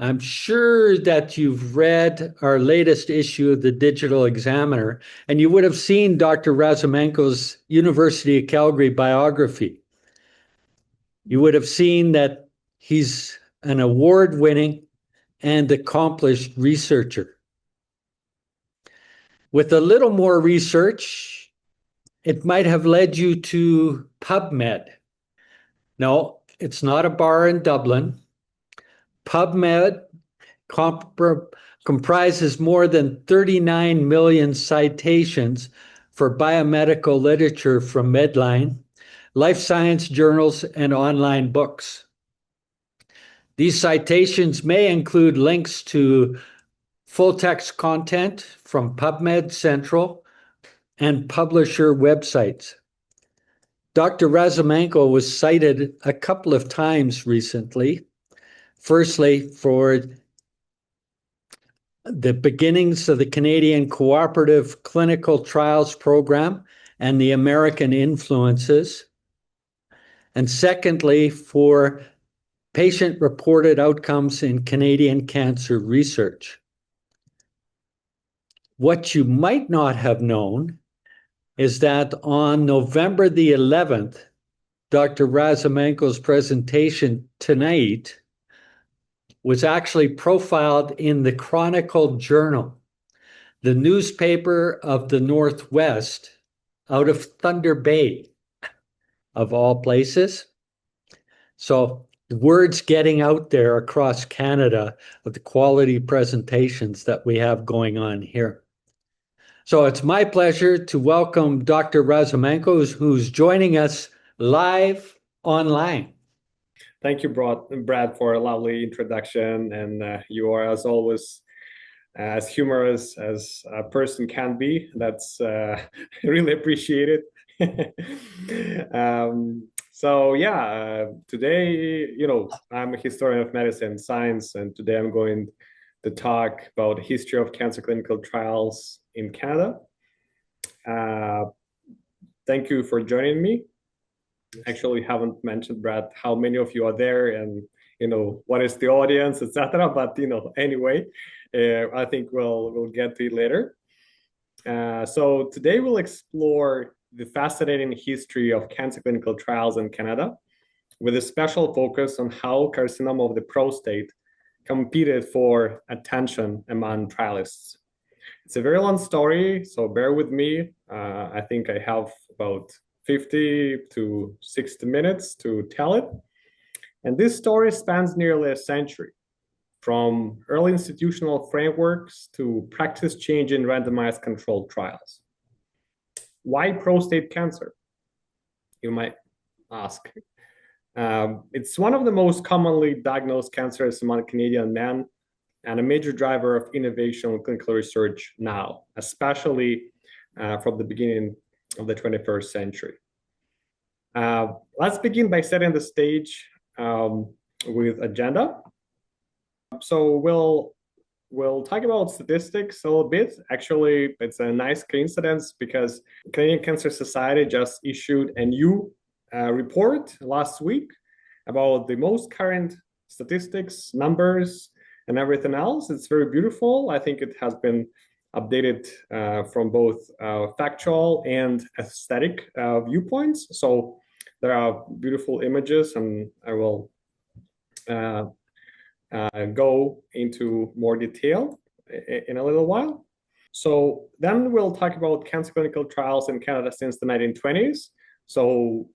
I'm sure that you've read our latest issue of the Digital Examiner, and you would have seen Dr. Razumenko's University of Calgary biography. You would have seen that he's an award-winning and accomplished researcher. With a little more research, it might have led you to PubMed. No, it's not a bar in Dublin. PubMed comprises more than 39 million citations for biomedical literature from Medline, life science journals, and online books. These citations may include links to full text content from PubMed Central and publisher websites. Dr. Razumenko was cited a couple of times recently. Firstly, for the beginnings of the Canadian Cooperative Clinical Trials Program and the American influences. And secondly, for patient-reported outcomes in Canadian cancer research. What you might not have known is that on November the 11th, Dr. Razumenko's presentation tonight was actually profiled in the Chronicle Journal, the newspaper of the Northwest, out of Thunder Bay, of all places. So the word's getting out there across Canada of the quality presentations that we have going on here. So it's my pleasure to welcome Dr. Razumenko, who's joining us live online. Thank you, Brad, for a lovely introduction. And you are, as always, as humorous as a person can be. That's really appreciated. Today, I'm a historian of medicine and science, and today I'm going to talk about the history of cancer clinical trials in Canada. Thank you for joining me. Actually, haven't mentioned, Brad, how many of you are there and what is the audience, etc. But anyway, I think we'll get to it later. So today we'll explore the fascinating history of cancer clinical trials in Canada, with a special focus on how carcinoma of the prostate competed for attention among trialists. It's a very long story, so bear with me. I think I have about 50 to 60 minutes to tell it. And this story spans nearly a century, from early institutional frameworks to practice change in randomized controlled trials. Why prostate cancer? You might ask. It's one of the most commonly diagnosed cancers among Canadian men and a major driver of innovation in clinical research now, especially from the beginning of the 21st century. Let's begin by setting the stage with agenda. So we'll talk about statistics a little bit. Actually, it's a nice coincidence because Canadian Cancer Society just issued a new report last week about the most current statistics, numbers, and everything else. It's very beautiful. I think it has been updated from both factual and aesthetic viewpoints. So there are beautiful images, and I will go into more detail in a little while. So then we'll talk about cancer clinical trials in Canada since the 1920s. So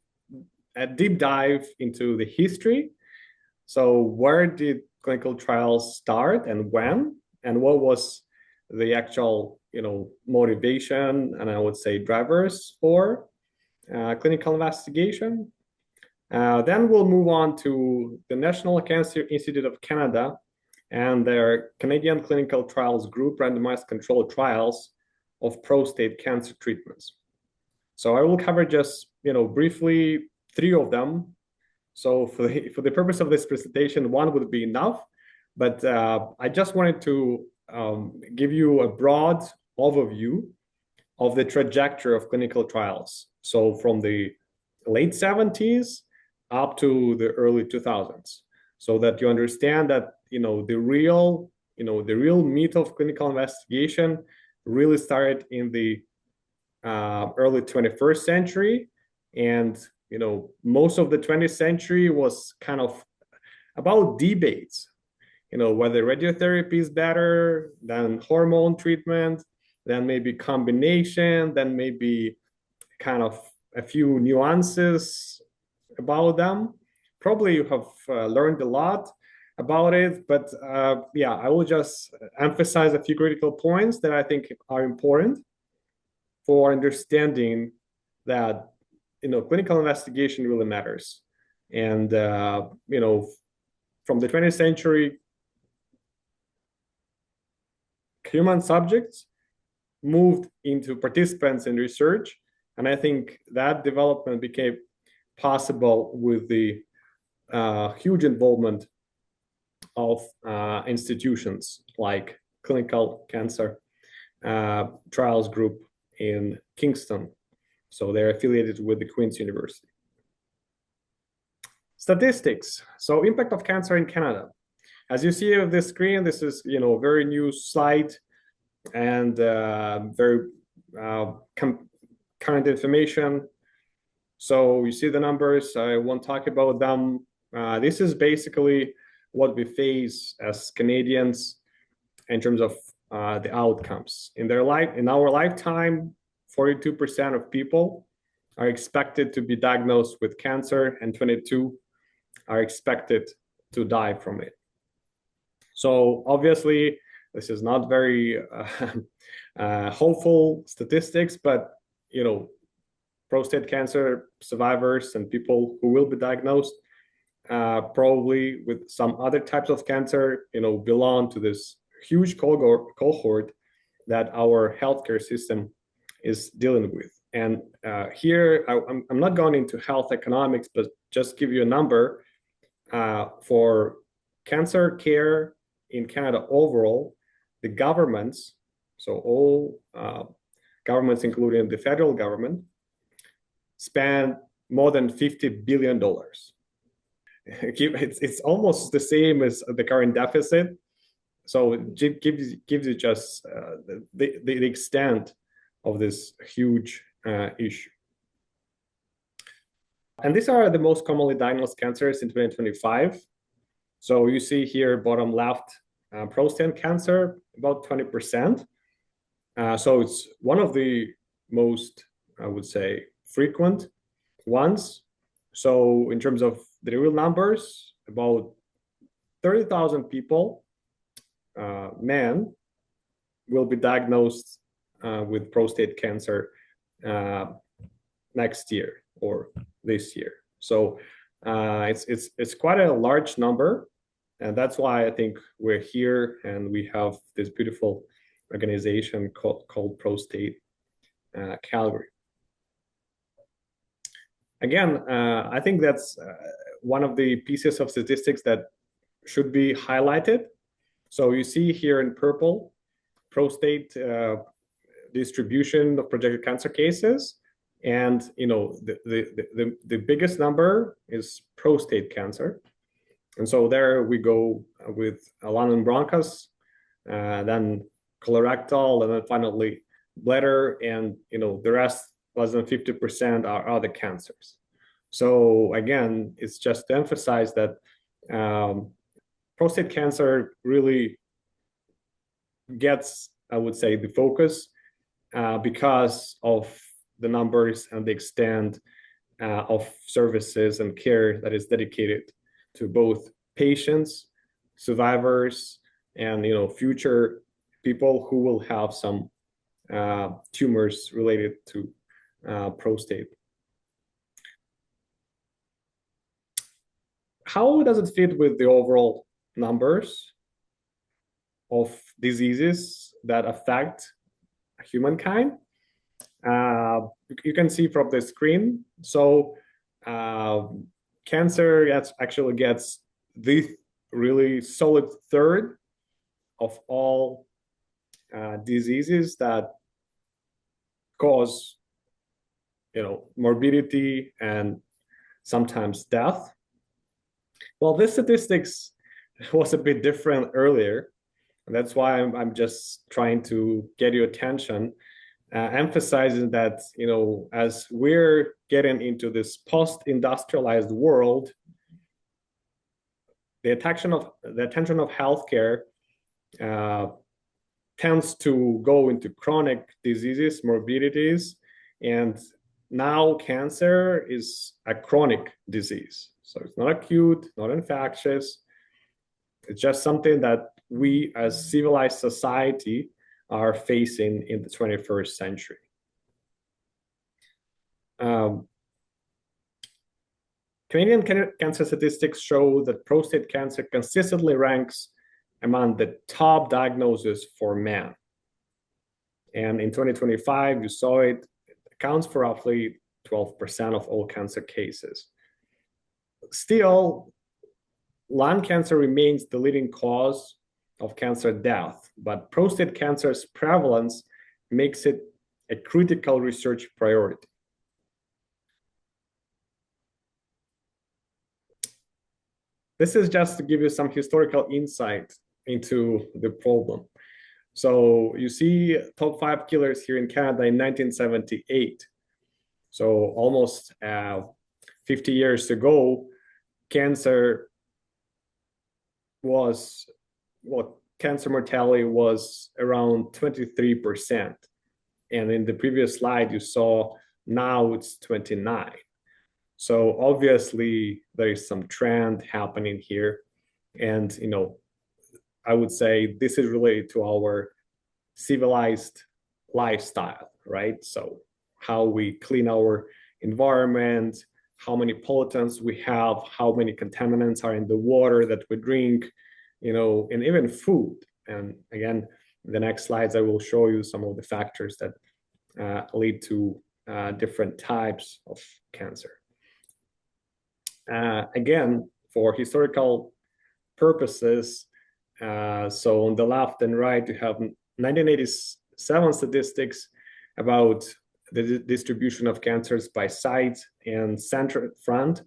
a deep dive into the history. So where did clinical trials start and when, and what was the actual motivation and I would say drivers for clinical investigation. Then we'll move on to the National Cancer Institute of Canada and their Canadian Clinical Trials Group randomized controlled trials of prostate cancer treatments. So I will cover just briefly 3 of them. So for the purpose of this presentation, 1 would be enough, but I just wanted to give you a broad overview of the trajectory of clinical trials. So from the late 70s up to the early 2000s, so that you understand that the real meat of clinical investigation really started in the early 21st century, and most of the 20th century was kind of about debates, whether radiotherapy is better than hormone treatment, then maybe combination, then maybe kind of a few nuances about them. Probably you have learned a lot about it, but yeah, I will just emphasize a few critical points that I think are important for understanding that clinical investigation really matters. And from the 20th century, human subjects moved into participants in research, and I think that development became possible with the huge involvement of institutions like Clinical Cancer Trials Group in Kingston. So they're affiliated with the Queen's University. Statistics. So impact of cancer in Canada. As you see on the screen, this is a very new slide and very current information. So you see the numbers. I won't talk about them. This is basically what we face as Canadians in terms of the outcomes in our lifetime. 42% of people are expected to be diagnosed with cancer, and 22 are expected to die from it. So obviously, this is not very hopeful statistics, but prostate cancer survivors and people who will be diagnosed probably with some other types of cancer, belong to this huge cohort that our healthcare system is dealing with. And here, I'm not going into health economics, but just give you a number for cancer care in Canada overall. The governments, so all governments, including the federal government, spend more than $50 billion. It's almost the same as the current deficit. So it gives you just the extent of this huge issue. And these are the most commonly diagnosed cancers in 2025. So you see here, bottom left, prostate cancer, about 20%. So it's one of the most, I would say, frequent ones. So in terms of the real numbers, about 30,000 people, men, will be diagnosed with prostate cancer next year or this year. So it's quite a large number, and that's why I think we're here and we have this beautiful organization called Prostate Calgary. Again, I think that's one of the pieces of statistics that should be highlighted. So you see here in purple, prostate distribution of projected cancer cases, and the biggest number is prostate cancer, and so there we go with lung and bronchus, then colorectal, and then finally bladder, and the rest, less than 50%, are other cancers. So again, it's just to emphasize that prostate cancer really gets, I would say, the focus because of the numbers and the extent of services and care that is dedicated to both patients, survivors, and future people who will have some tumors related to prostate. How does it fit with the overall numbers of diseases that affect humankind? You can see from the screen. So cancer actually gets the really solid third of all diseases that cause morbidity and sometimes death. Well, these statistics was a bit different earlier. And that's why I'm just trying to get your attention, emphasizing that, as we're getting into this post-industrialized world, the attention of healthcare tends to go into chronic diseases, morbidities, and now cancer is a chronic disease. So it's not acute, not infectious. It's just something that we as civilized society are facing in the 21st century. Canadian cancer statistics show that prostate cancer consistently ranks among the top diagnoses for men. And in 2025, you saw it accounts for roughly 12% of all cancer cases. Still, lung cancer remains the leading cause of cancer death, but prostate cancer's prevalence makes it a critical research priority. This is just to give you some historical insight into the problem. So you see top 5 killers here in Canada in 1978. So almost 50 years ago, cancer mortality was around 23%. And in the previous slide, you saw now it's 29. So obviously there is some trend happening here. And, I would say this is related to our civilized lifestyle, right? So how we clean our environment, how many pollutants we have, how many contaminants are in the water that we drink, and even food. And again, in the next slides, I will show you some of the factors that lead to different types of cancer. Again, for historical purposes, so on the left and right, you have 1987 statistics about the distribution of cancers by site, and center front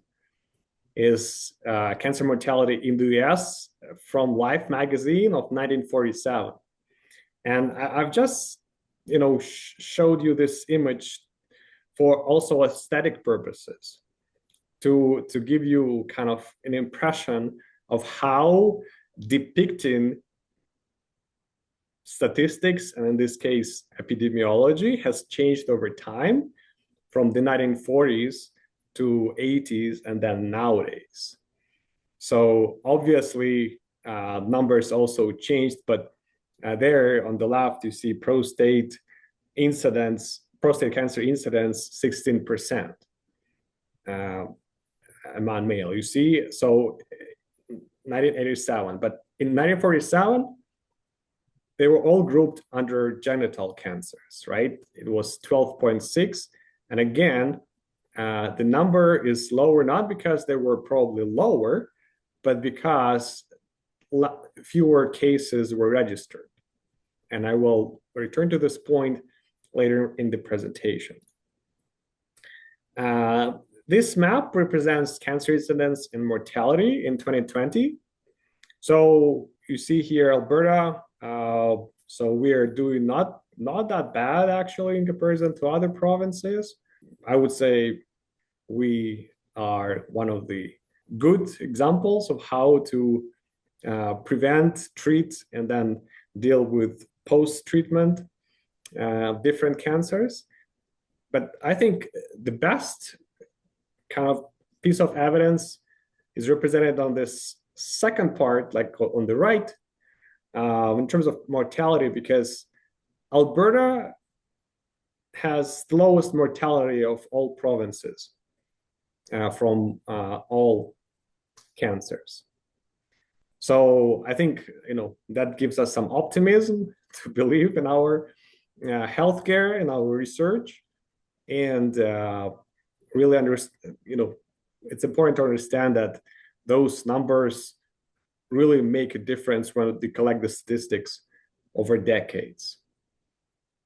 is cancer mortality in the US from Life magazine of 1947. And I've just, showed you this image for also aesthetic purposes to give you kind of an impression of how depicting statistics, and in this case, epidemiology, has changed over time from the 1940s to 80s and then nowadays. So obviously, numbers also changed, but there on the left, you see prostate cancer incidence, 16% among male. You see, so 1987, but in 1947, they were all grouped under genital cancers, right? It was 12.6. And again, the number is lower, not because they were probably lower, but because fewer cases were registered. And I will return to this point later in the presentation. This map represents cancer incidence and mortality in 2020. So you see here, Alberta, so we are doing not that bad actually in comparison to other provinces. I would say we are one of the good examples of how to prevent, treat, and then deal with post-treatment different cancers. But I think the best kind of piece of evidence is represented on this second part, like on the right, in terms of mortality, because Alberta has the lowest mortality of all provinces from all cancers. So I think, that gives us some optimism to believe in our healthcare and our research, and really it's important to understand that those numbers really make a difference when they collect the statistics over decades.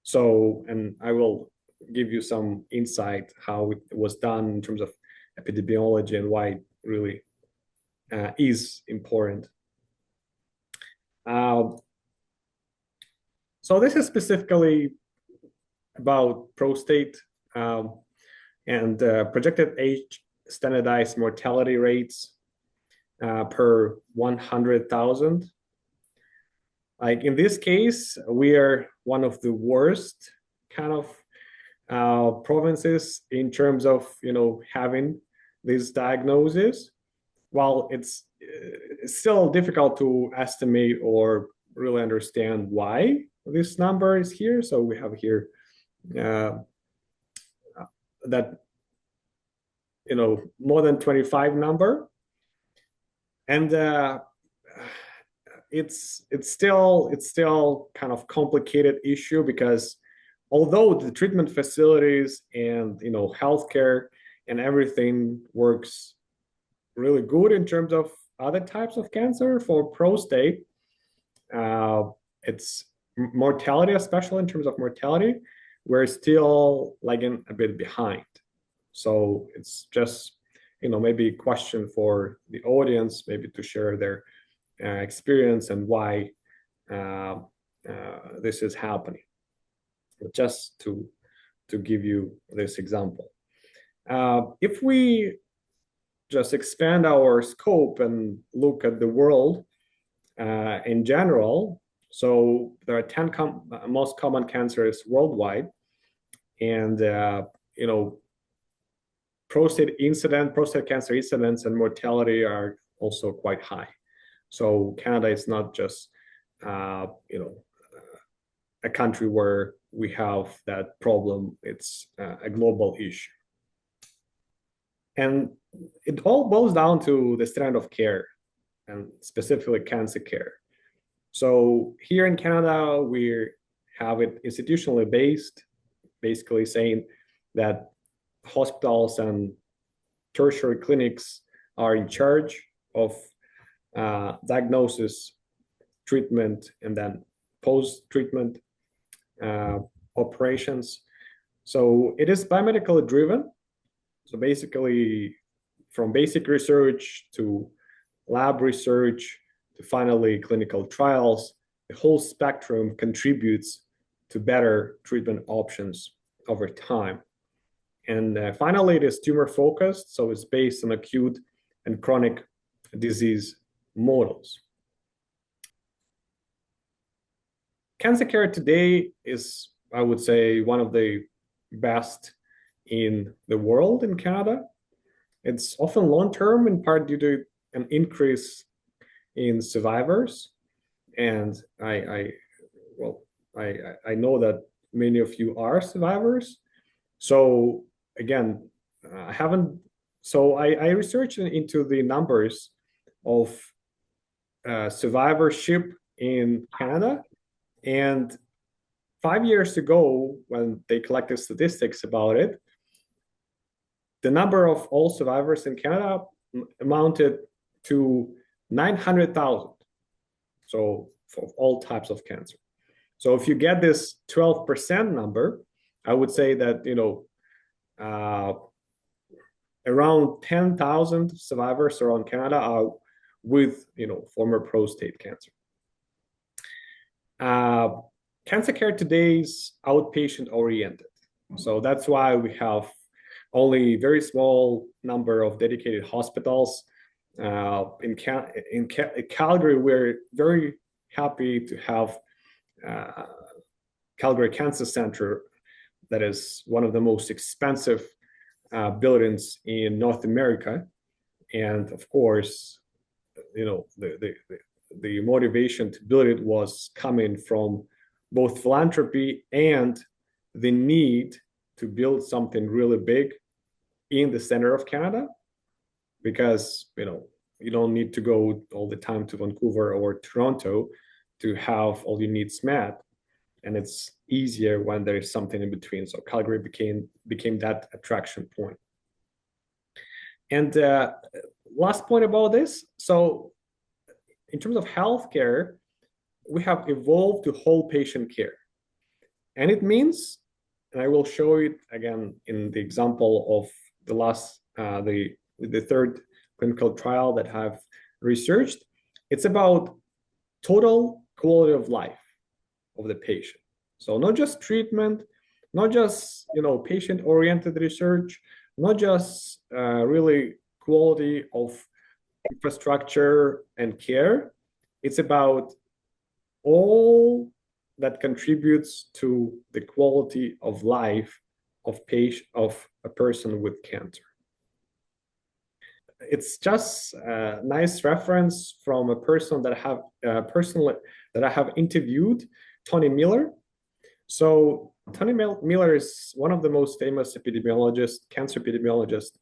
So, and I will give you some insight how it was done in terms of epidemiology and why it really is important. So this is specifically about prostate and projected age standardized mortality rates per 100,000. Like in this case, we are one of the worst kind of provinces in terms of having this diagnosis. While it's still difficult to estimate or really understand why this number is here. So we have here that more than 25 number, and it's still kind of complicated issue, because although the treatment facilities and healthcare and everything works really good in terms of other types of cancer, for prostate, it's mortality, especially in terms of mortality, we're still lagging a bit behind. So it's just maybe a question for the audience, maybe to share their experience and why this is happening. Just to give you this example, if we just expand our scope and look at the world in general, so there are 10 most common cancers worldwide, and prostate cancer incidence and mortality are also quite high. So Canada is not just a country where we have that problem. It's a global issue. And it all boils down to the standard of care, and specifically cancer care. So here in Canada, we have it institutionally based, basically saying that hospitals and tertiary clinics are in charge of diagnosis, treatment, and then post-treatment operations. So it is biomedically driven. So basically, from basic research to lab research to finally clinical trials, the whole spectrum contributes to better treatment options over time. And finally, it is tumor focused, so it's based on acute and chronic disease models. Cancer care today is, I would say, one of the best in the world in Canada. It's often long-term, in part due to an increase in survivors. And I know that many of you are survivors. So again, I researched into the numbers of survivorship in Canada. And 5 years ago, when they collected statistics about it, the number of all survivors in Canada amounted to 900,000. So for all types of cancer. So if you get this 12% number, I would say that, around 10,000 survivors around Canada are with, former prostate cancer. Cancer care today is outpatient oriented. So that's why we have only a very small number of dedicated hospitals. In Calgary, we're very happy to have Calgary Cancer Center, that is one of the most expensive buildings in North America. And of course, the motivation to build it was coming from both philanthropy and the need to build something really big in the center of Canada, because you don't need to go all the time to Vancouver or Toronto to have all your needs met, and it's easier when there is something in between. So Calgary became that attraction point. And last point about this, so in terms of healthcare, we have evolved to whole patient care, and it means, and I will show it again in the example of the last the third clinical trial that I've researched. It's about total quality of life of the patient. So not just treatment, not just patient-oriented research, not just really quality of infrastructure and care. It's about all that contributes to the quality of life of a person with cancer. It's just a nice reference from a person that I have interviewed, Tony Miller. So Tony Miller is one of the most famous cancer epidemiologists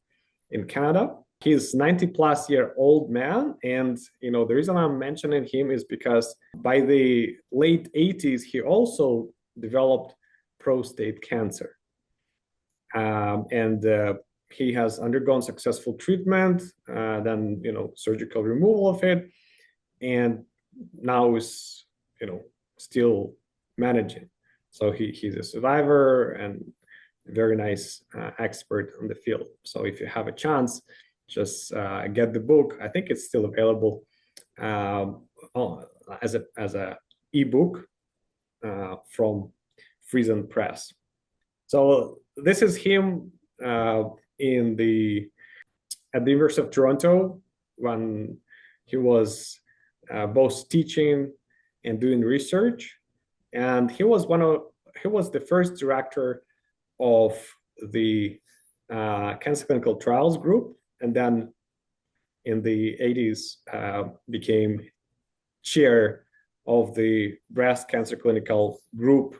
in Canada. He's 90-plus-year-old man, and the reason I'm mentioning him is because by the late 80s he also developed prostate cancer, and he has undergone successful treatment, then surgical removal of it, and now is still managing. So he's a survivor and a very nice expert on the field. So if you have a chance, just get the book. I think it's still available as a ebook from Friesen Press. So this is him at the University of Toronto when he was both teaching and doing research, and he was the first director of the cancer clinical trials group, and then in the 80s became chair of the breast cancer clinical group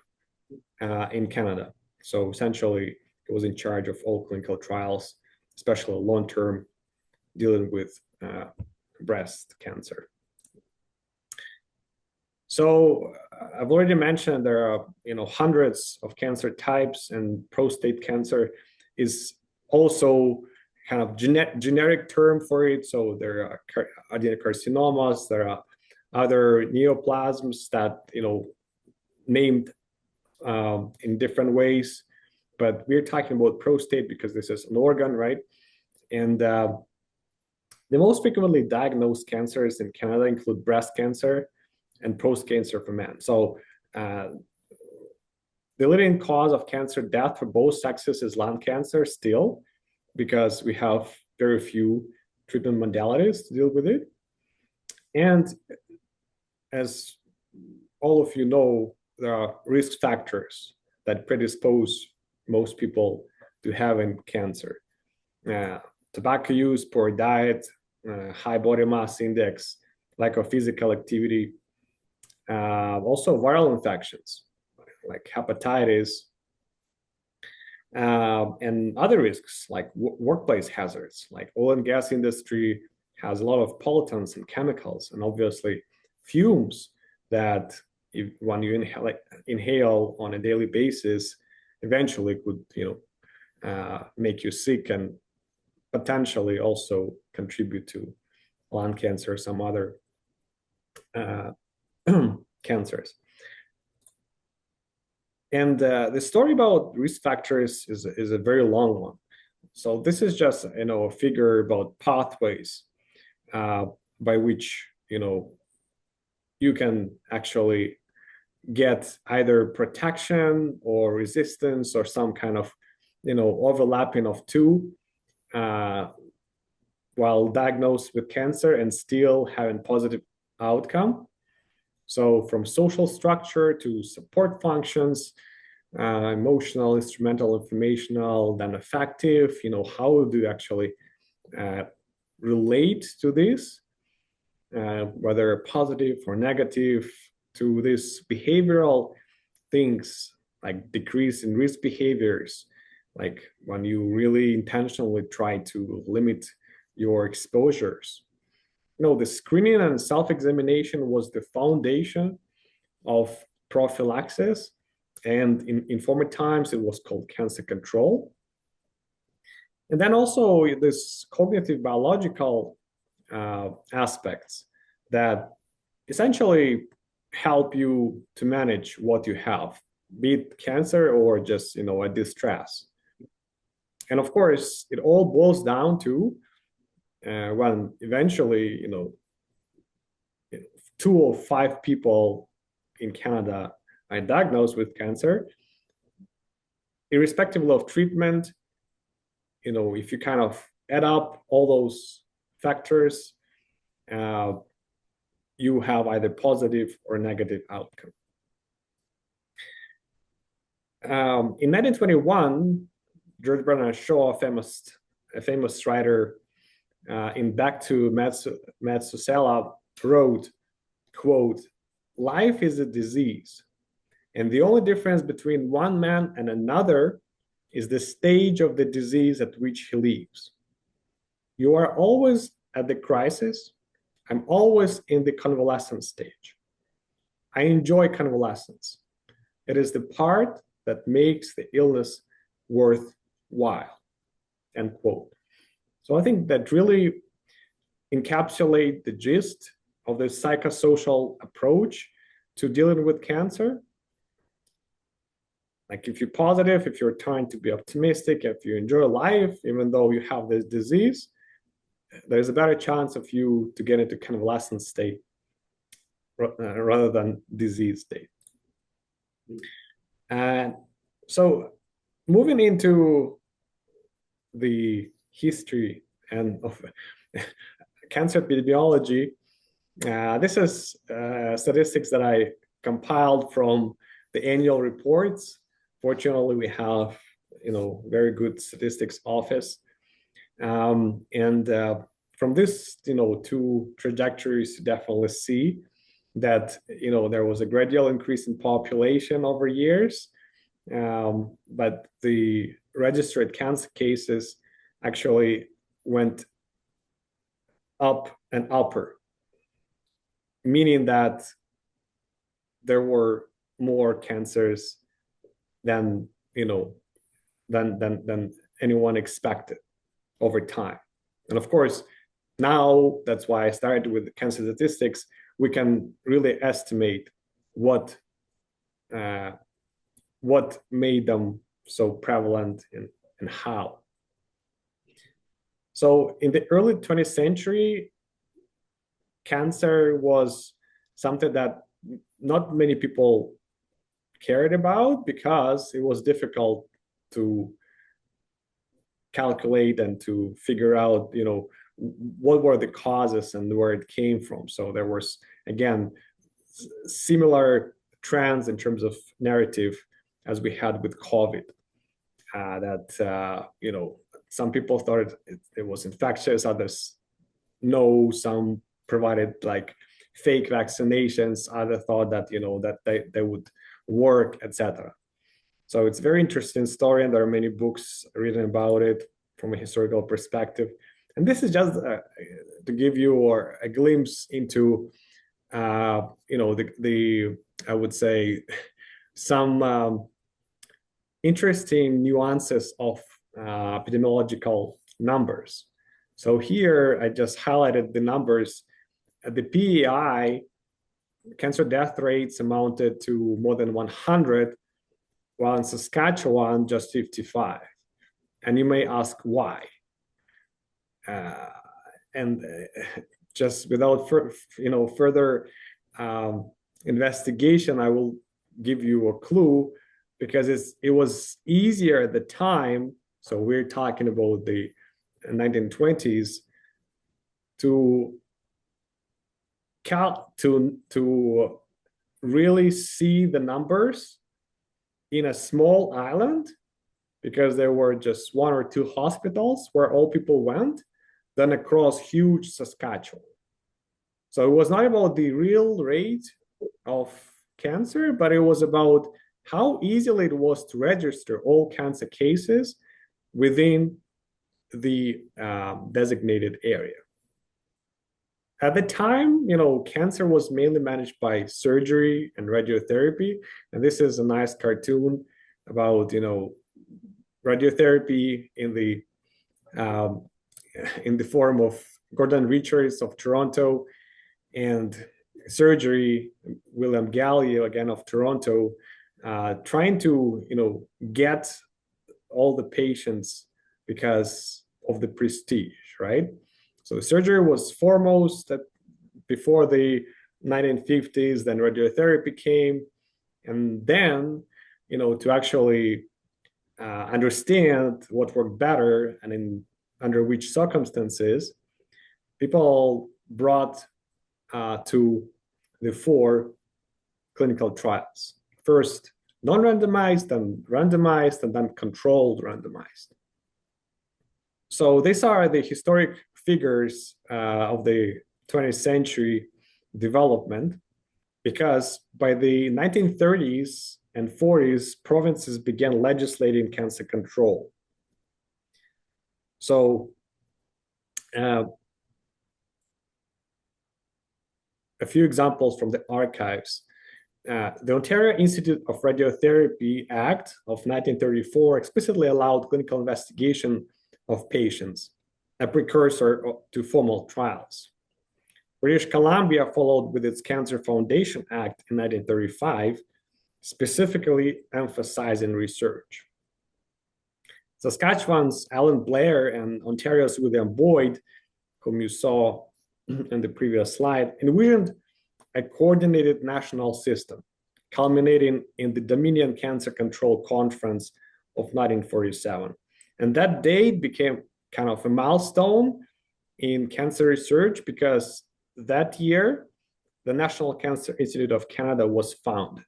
in Canada. So essentially, he was in charge of all clinical trials, especially long-term, dealing with breast cancer. So I've already mentioned there are hundreds of cancer types, and prostate cancer is also kind of generic term for it. So there are adenocarcinomas, there are other neoplasms that named in different ways, but we're talking about prostate because this is an organ, right? And the most frequently diagnosed cancers in Canada include breast cancer and prostate cancer for men. So the leading cause of cancer death for both sexes is lung cancer still, because we have very few treatment modalities to deal with it. And as all of you know, there are risk factors that predispose most people to having cancer. Tobacco use, poor diet, high body mass index, lack of physical activity, also viral infections like hepatitis, and other risks like workplace hazards, like oil and gas industry has a lot of pollutants and chemicals, and obviously fumes that when you inhale on a daily basis, eventually could make you sick and potentially also contribute to lung cancer or some other cancers. And the story about risk factors is a very long one. So this is just a figure about pathways by which you can actually get either protection or resistance or some kind of overlapping of two while diagnosed with cancer and still having positive outcome. So from social structure to support functions, emotional, instrumental, informational, then affective, how do you actually relate to this, whether positive or negative, to these behavioral things like decrease in risk behaviors, like when you really intentionally try to limit your exposures. The screening and self-examination was the foundation of prophylaxis, and in former times it was called cancer control. And then also this cognitive biological aspects that essentially help you to manage what you have, be it cancer or just a distress. And of course, it all boils down to when eventually 2 of 5 people in Canada are diagnosed with cancer. Irrespective of treatment, if you kind of add up all those factors, you have either positive or negative outcome. In 1921, George Bernard Shaw, a famous writer, in Back to Methuselah, wrote, quote, "Life is a disease, and the only difference between one man and another is the stage of the disease at which he lives. You are always at the crisis. I'm always in the convalescent stage. I enjoy convalescence. It is the part that makes the illness worthwhile," end quote. So I think that really encapsulate the gist of the psychosocial approach to dealing with cancer. Like, if you're positive, if you're trying to be optimistic, if you enjoy life, even though you have this disease, there's a better chance of you to get into convalescent state rather than disease state. And so moving into the history and of cancer epidemiology, this is statistics that I compiled from the annual reports. Fortunately, we have very good statistics office, and from this 2 trajectories, you definitely see that there was a gradual increase in population over years, but the registered cancer cases actually went up and upper, meaning that there were more cancers than than anyone expected over time. And of course, now that's why I started with cancer statistics. We can really estimate what made them so prevalent and how. So in the early 20th century, cancer was something that not many people cared about because it was difficult to calculate and to figure out, what were the causes and where it came from. So there was, again, similar trends in terms of narrative as we had with COVID, that, some people thought it was infectious, others no, some provided like fake vaccinations, others thought that, that they would work, etc. So it's a very interesting story, and there are many books written about it from a historical perspective. And this is just to give you a glimpse into, the I would say some interesting nuances of epidemiological numbers. So here I just highlighted the numbers. At the PEI, cancer death rates amounted to more than 100, while in Saskatchewan, just 55. And you may ask why. And just without further investigation, I will give you a clue, because it was easier at the time. So we're talking about the 1920s to really see the numbers in a small island, because there were just 1 or 2 hospitals where all people went, than across huge Saskatchewan. So it was not about the real rate of cancer, but it was about how easily it was to register all cancer cases within the designated area. At the time, cancer was mainly managed by surgery and radiotherapy. And this is a nice cartoon about, radiotherapy in the form of Gordon Richards of Toronto, and surgery, William Gallia, again of Toronto, trying to, get all the patients because of the prestige, right? So surgery was foremost before the 1950s, then radiotherapy came, and then, to actually understand what worked better and under which circumstances, people brought to the fore clinical trials. First, non-randomized, then randomized, and then controlled randomized. So these are the historic figures of the 20th century development, because by the 1930s and 40s, provinces began legislating cancer control. So a few examples from the archives. The Ontario Institute of Radiotherapy Act of 1934 explicitly allowed clinical investigation of patients, a precursor to formal trials. British Columbia followed with its Cancer Foundation Act in 1935, specifically emphasizing research. Saskatchewan's Alan Blair and Ontario's William Boyd, whom you saw in the previous slide, envisioned a coordinated national system, culminating in the Dominion Cancer Control Conference of 1947. And that date became kind of a milestone in cancer research, because that year, the National Cancer Institute of Canada was founded.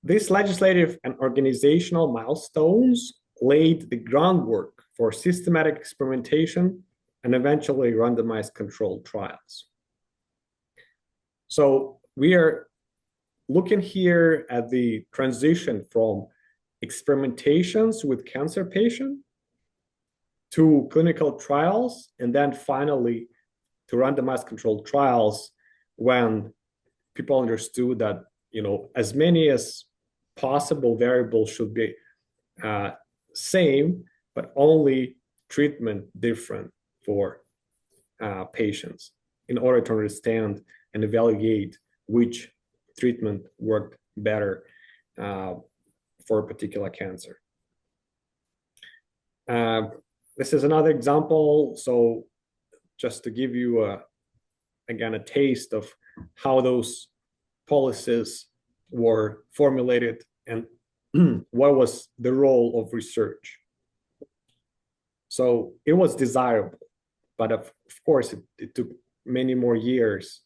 These legislative and organizational milestones laid the groundwork for systematic experimentation and eventually randomized controlled trials. So we are looking here at the transition from experimentations with cancer patients to clinical trials, and then finally to randomized controlled trials, when people understood that, as many as possible variables should be same, but only treatment different for patients, in order to understand and evaluate which treatment worked better for a particular cancer. This is another example. So just to give you again a taste of how those policies were formulated and what was the role of research. So it was desirable, but of course it took many more years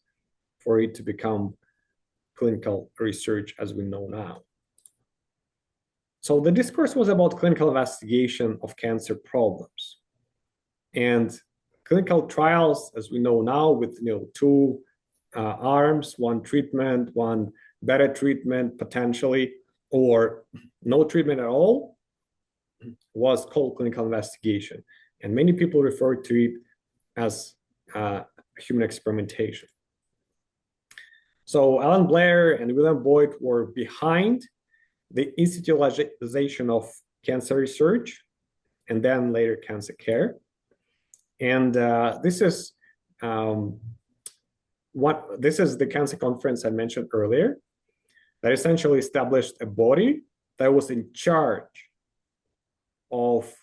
for it to become clinical research as we know now. So the discourse was about clinical investigation of cancer problems. And clinical trials, as we know now, with two arms, one treatment, one better treatment potentially, or no treatment at all, was called clinical investigation. And many people refer to it as human experimentation. So Alan Blair and William Boyd were behind the institutionalization of cancer research, and then later cancer care. And this is the cancer conference I mentioned earlier, that essentially established a body that was in charge of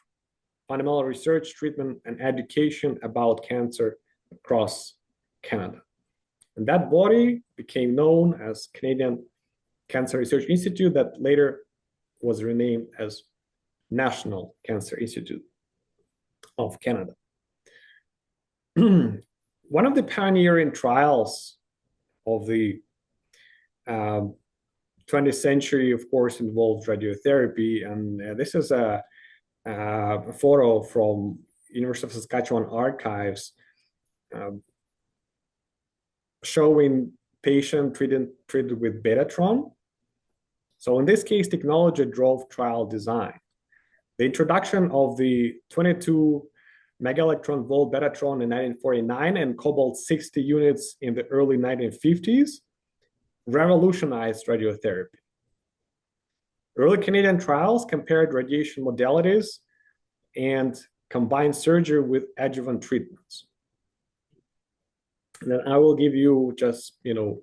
fundamental research, treatment, and education about cancer across Canada. And that body became known as Canadian Cancer Research Institute, that later was renamed as National Cancer Institute of Canada. One of the pioneering trials of the 20th century, of course, involved radiotherapy. And this is a photo from University of Saskatchewan archives showing patient treated with Betatron. So in this case, technology drove trial design. The introduction of the 22 megaelectron volt Betatron in 1949 and cobalt-60 units in the early 1950s revolutionized radiotherapy. Early Canadian trials compared radiation modalities and combined surgery with adjuvant treatments. And then I will give you just a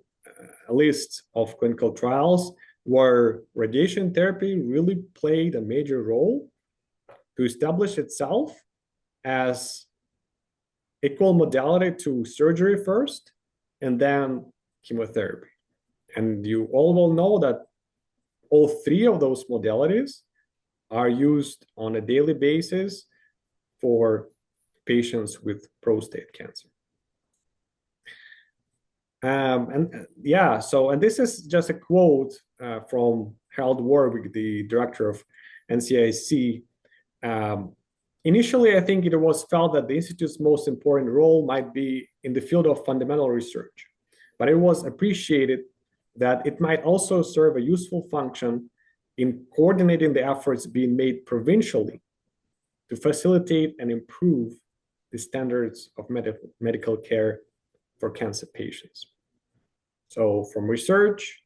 list of clinical trials where radiation therapy really played a major role to establish itself as equal modality to surgery first and then chemotherapy. And you all will know that all three of those modalities are used on a daily basis for patients with prostate cancer. And this is just a quote from Harold Warwick, the director of NCIC. Initially, I think it was felt that the Institute's most important role might be in the field of fundamental research, but it was appreciated that it might also serve a useful function in coordinating the efforts being made provincially to facilitate and improve the standards of medical care for cancer patients. So from research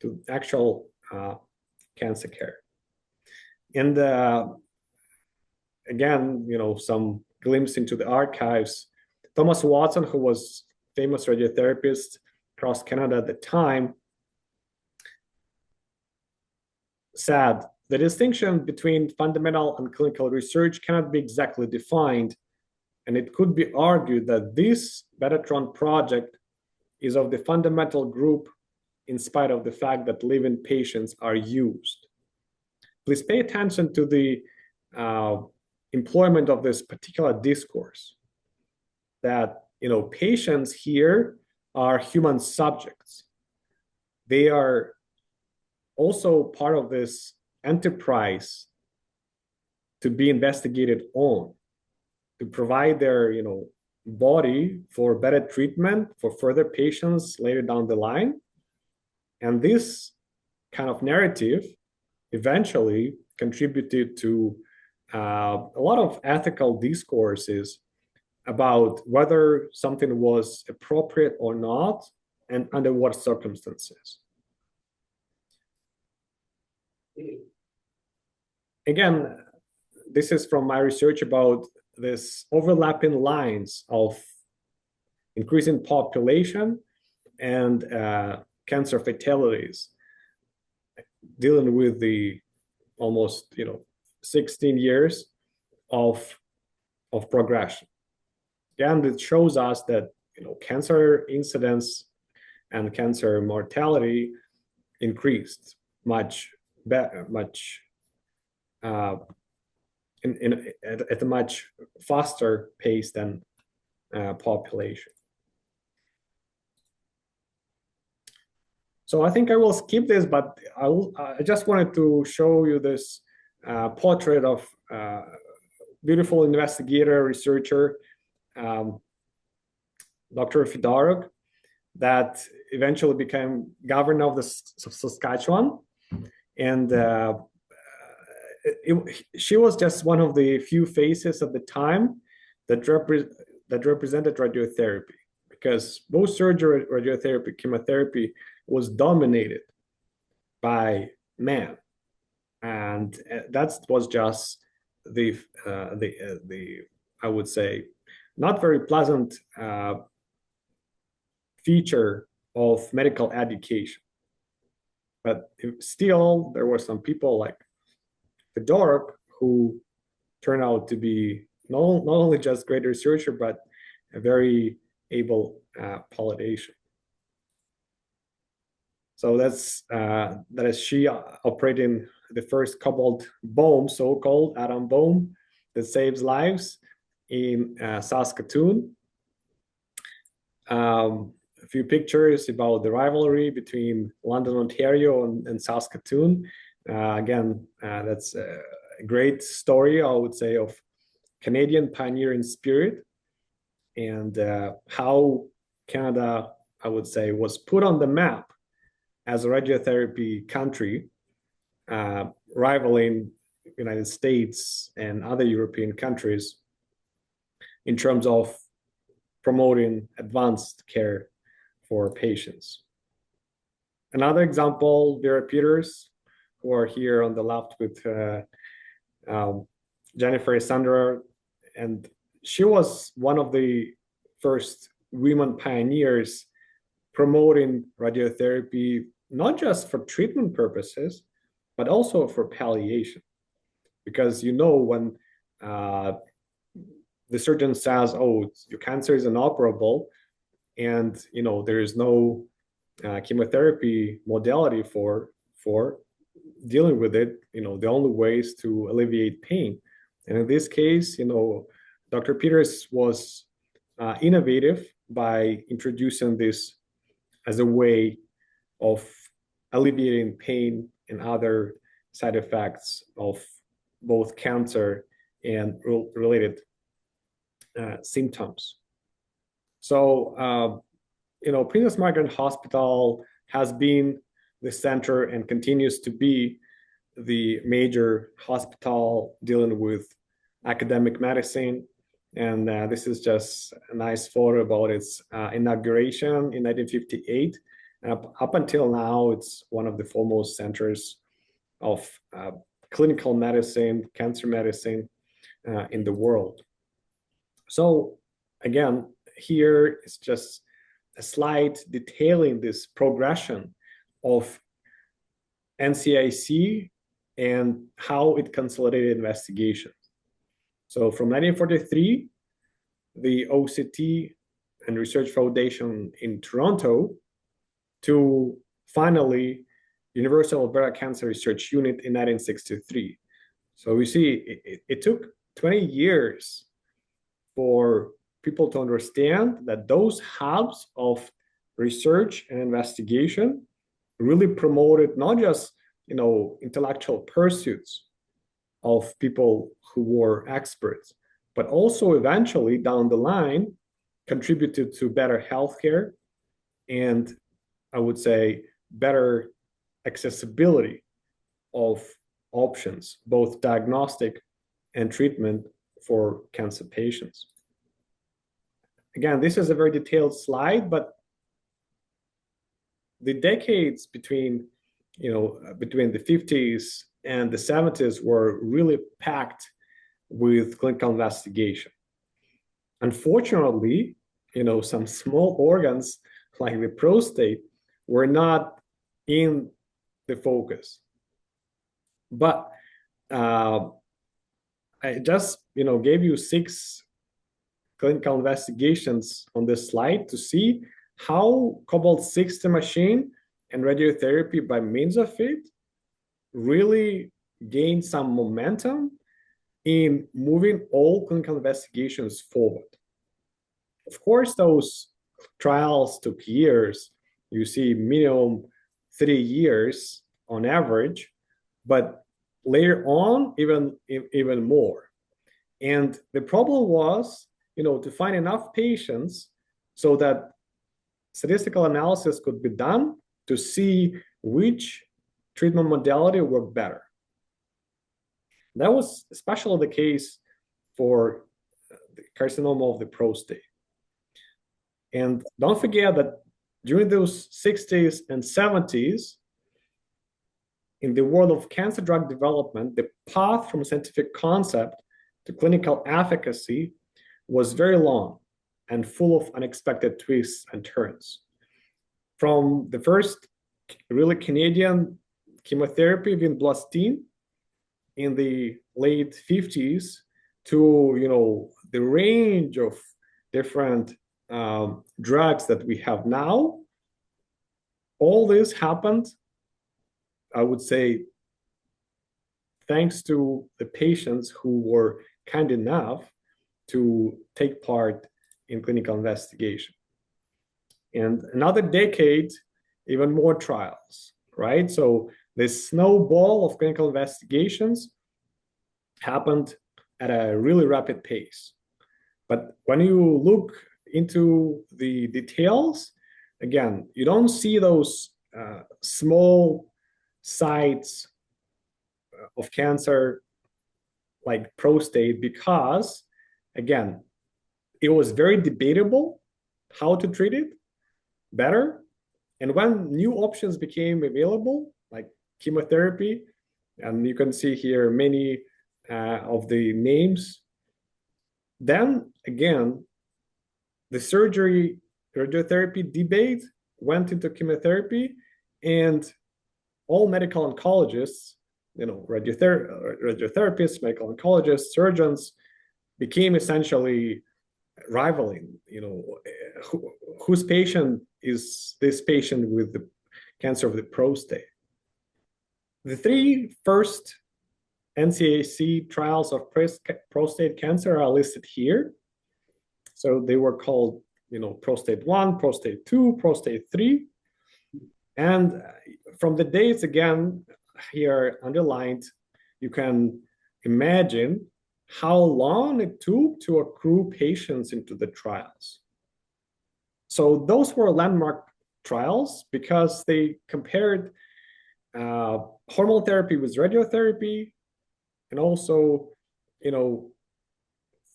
to actual cancer care. And again, some glimpse into the archives. Thomas Watson, who was famous radiotherapist across Canada at the time, said the distinction between fundamental and clinical research cannot be exactly defined, and it could be argued that this Betatron project is of the fundamental group in spite of the fact that living patients are used. Please pay attention to the employment of this particular discourse, that patients here are human subjects. They are also part of this enterprise to be investigated on, to provide their body for better treatment for further patients later down the line. And this kind of narrative eventually contributed to a lot of ethical discourses about whether something was appropriate or not and under what circumstances. Again, this is from my research about this overlapping lines of increasing population and cancer fatalities, dealing with the almost 16 years of progression. Again, it shows us that cancer incidence and cancer mortality increased much better, at a much faster pace than population. So I think I will skip this, but I just wanted to show you this portrait of beautiful investigator, researcher, Dr. Fedir, that eventually became governor of Saskatchewan. And she was just one of the few faces at the time that represented radiotherapy, because both surgery, radiotherapy, chemotherapy was dominated by men, and that was just the I would say not very pleasant feature of medical education. But still, there were some people like Fedir who turned out to be not only just great researcher, but a very able politician. So that is she operating the first cobalt bomb, so-called atom bomb, that saves lives in Saskatoon. A few pictures about the rivalry between London, Ontario and Saskatoon. Again, that's a great story, I would say, of Canadian pioneering spirit, and how Canada, I would say, was put on the map as a radiotherapy country, rivaling United States and other European countries in terms of promoting advanced care for patients. Another example, Vera Peters, who are here on the left with Jennifer Sandra, and she was one of the first women pioneers promoting radiotherapy, not just for treatment purposes, but also for palliation. Because when the surgeon says, "Oh, your cancer is inoperable, and there is no chemotherapy modality for dealing with it. The only way is to alleviate pain." And in this case, Dr. Peters was innovative by introducing this as a way of alleviating pain and other side effects of both cancer and related symptoms. So, Princess Margaret Hospital has been the center and continues to be the major hospital dealing with academic medicine. And this is just a nice photo about its inauguration in 1958. Up until now, it's one of the foremost centers of clinical medicine, cancer medicine in the world. So again, here is just a slide detailing this progression of NCIC and how it consolidated investigations. So from 1943, the OCT and Research Foundation in Toronto to finally University of Alberta Cancer Research Unit in 1963. So we see it took 20 years for people to understand that those hubs of research and investigation really promoted not just intellectual pursuits of people who were experts, but also eventually down the line contributed to better healthcare and, I would say, better accessibility of options, both diagnostic and treatment for cancer patients. Again, this is a very detailed slide, but the decades between the 50s and the 70s were really packed with clinical investigation. Unfortunately, some small organs like the prostate were not in the focus. But I just gave you 6 clinical investigations on this slide to see how cobalt-60 machine and radiotherapy by means of it really gained some momentum in moving all clinical investigations forward. Of course, those trials took years. You see minimum 3 years on average, but later on, even more. And the problem was, to find enough patients so that statistical analysis could be done to see which treatment modality worked better. That was especially the case for the carcinoma of the prostate. And don't forget that during those 60s and 70s, in the world of cancer drug development, the path from scientific concept to clinical efficacy was very long and full of unexpected twists and turns. From the first really Canadian chemotherapy, vinblastine, in the late 50s to the range of different drugs that we have now, all this happened, I would say, thanks to the patients who were kind enough to take part in clinical investigation. And another decade, even more trials, right? So this snowball of clinical investigations happened at a really rapid pace. But when you look into the details, again, you don't see those small sites of cancer like prostate because, again, it was very debatable how to treat it better. And when new options became available, like chemotherapy, and you can see here many of the names, then again, the surgery radiotherapy debate went into chemotherapy, and all medical oncologists, radiotherapists, medical oncologists, surgeons became essentially rivaling, whose patient is this patient with the cancer of the prostate. The three first NCAC trials of prostate cancer are listed here. So they were called, prostate 1, prostate 2, prostate 3. And from the dates, again, here underlined, you can imagine how long it took to accrue patients into the trials. So those were landmark trials because they compared hormone therapy with radiotherapy, and also,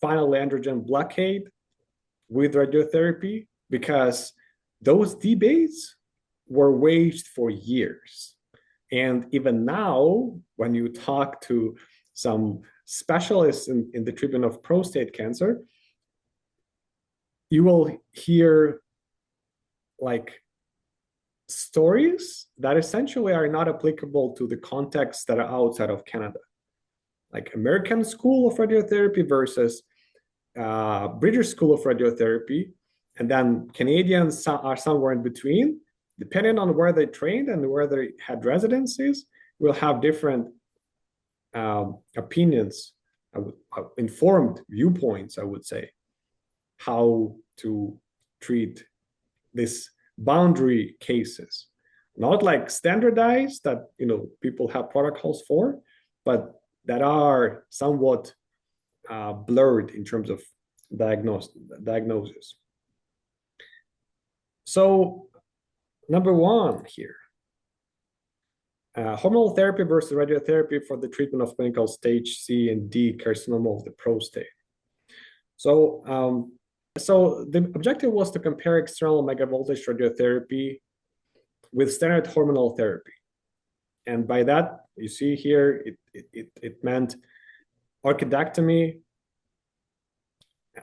final androgen blockade with radiotherapy, because those debates were waged for years. And even now, when you talk to some specialists in the treatment of prostate cancer, you will hear like stories that essentially are not applicable to the contexts that are outside of Canada, like American School of Radiotherapy versus British School of Radiotherapy, and then Canadians are somewhere in between. Depending on where they trained and where they had residencies, will have different opinions, informed viewpoints, I would say, how to treat these boundary cases. Not like standardized that people have protocols for, but that are somewhat blurred in terms of diagnosis. So number one here, hormonal therapy versus radiotherapy for the treatment of clinical stage C and D carcinoma of the prostate. So the objective was to compare external megavoltage radiotherapy with standard hormonal therapy. And by that, you see here, it meant orchidectomy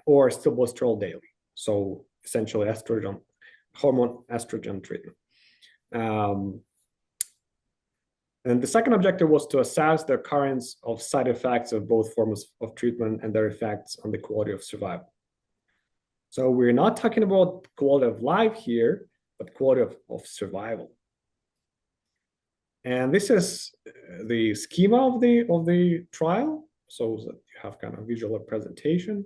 or stilbestrol daily. So essentially hormone estrogen treatment. And the second objective was to assess the occurrence of side effects of both forms of treatment and their effects on the quality of survival. So we're not talking about quality of life here, but quality of survival. And this is the schema of the trial, so that you have kind of visual representation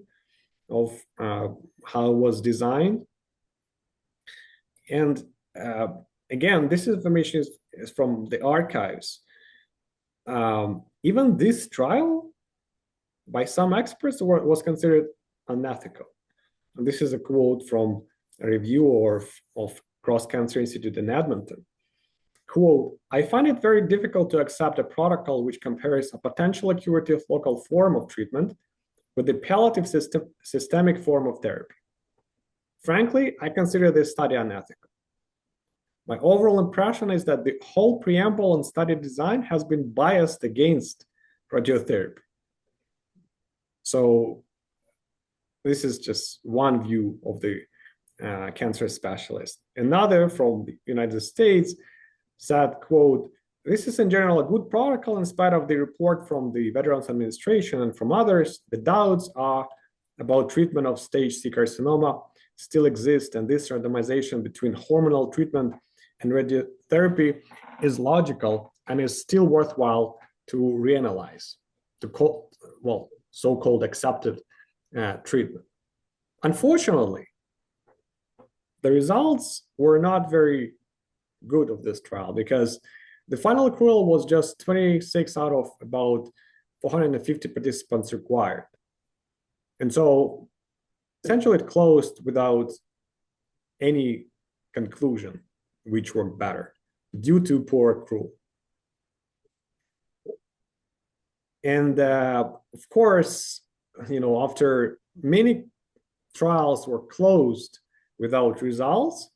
of how it was designed. And again, this information is from the archives. Even this trial, by some experts, was considered unethical. And this is a quote from a reviewer of Cross Cancer Institute in Edmonton. Quote, "I find it very difficult to accept a protocol which compares a potentially curative local form of treatment with the palliative systemic form of therapy. Frankly, I consider this study unethical. My overall impression is that the whole preamble and study design has been biased against radiotherapy." So this is just one view of the cancer specialist. Another from the United States said, quote, "This is in general a good protocol in spite of the report from the Veterans Administration and from others. The doubts are about treatment of stage C carcinoma still exist, and this randomization between hormonal treatment and radiotherapy is logical and is still worthwhile to reanalyze, so-called accepted treatment." Unfortunately, the results were not very good of this trial because the final accrual was just 26 out of about 450 participants required. And so essentially it closed without any conclusion which worked better due to poor accrual. And of course, after many trials were closed without results,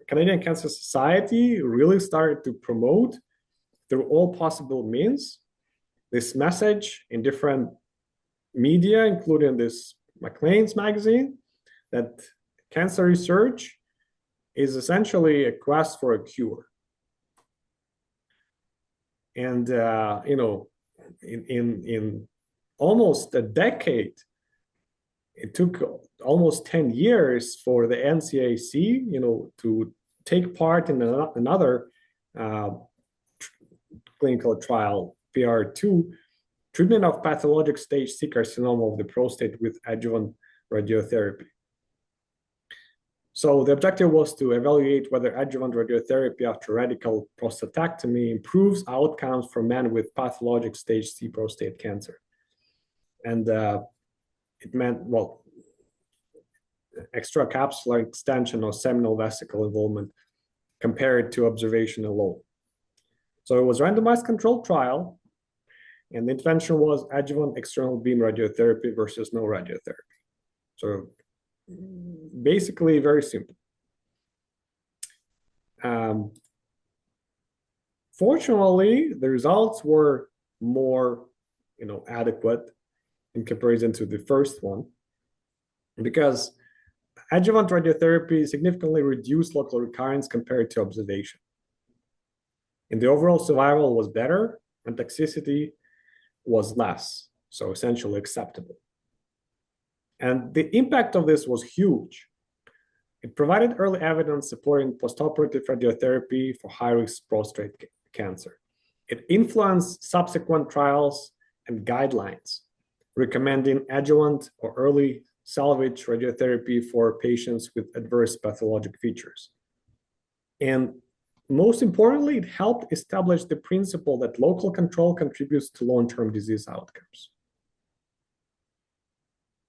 Canadian Cancer Society really started to promote through all possible means this message in different media, including this Maclean's magazine, that cancer research is essentially a quest for a cure. And in almost a decade, it took almost 10 years for the NCAC, to take part in another clinical trial, PR2, treatment of pathologic stage C carcinoma of the prostate with adjuvant radiotherapy. So the objective was to evaluate whether adjuvant radiotherapy after radical prostatectomy improves outcomes for men with pathologic stage C prostate cancer. And it meant, well, extracapsular extension or seminal vesicle involvement compared to observation alone. So it was a randomized controlled trial, and the intervention was adjuvant external beam radiotherapy versus no radiotherapy. So basically very simple. Fortunately, the results were more, adequate in comparison to the first one, because adjuvant radiotherapy significantly reduced local recurrence compared to observation. And the overall survival was better, and toxicity was less, so essentially acceptable. And the impact of this was huge. It provided early evidence supporting postoperative radiotherapy for high-risk prostate cancer. It influenced subsequent trials and guidelines, recommending adjuvant or early salvage radiotherapy for patients with adverse pathologic features. And most importantly, it helped establish the principle that local control contributes to long-term disease outcomes.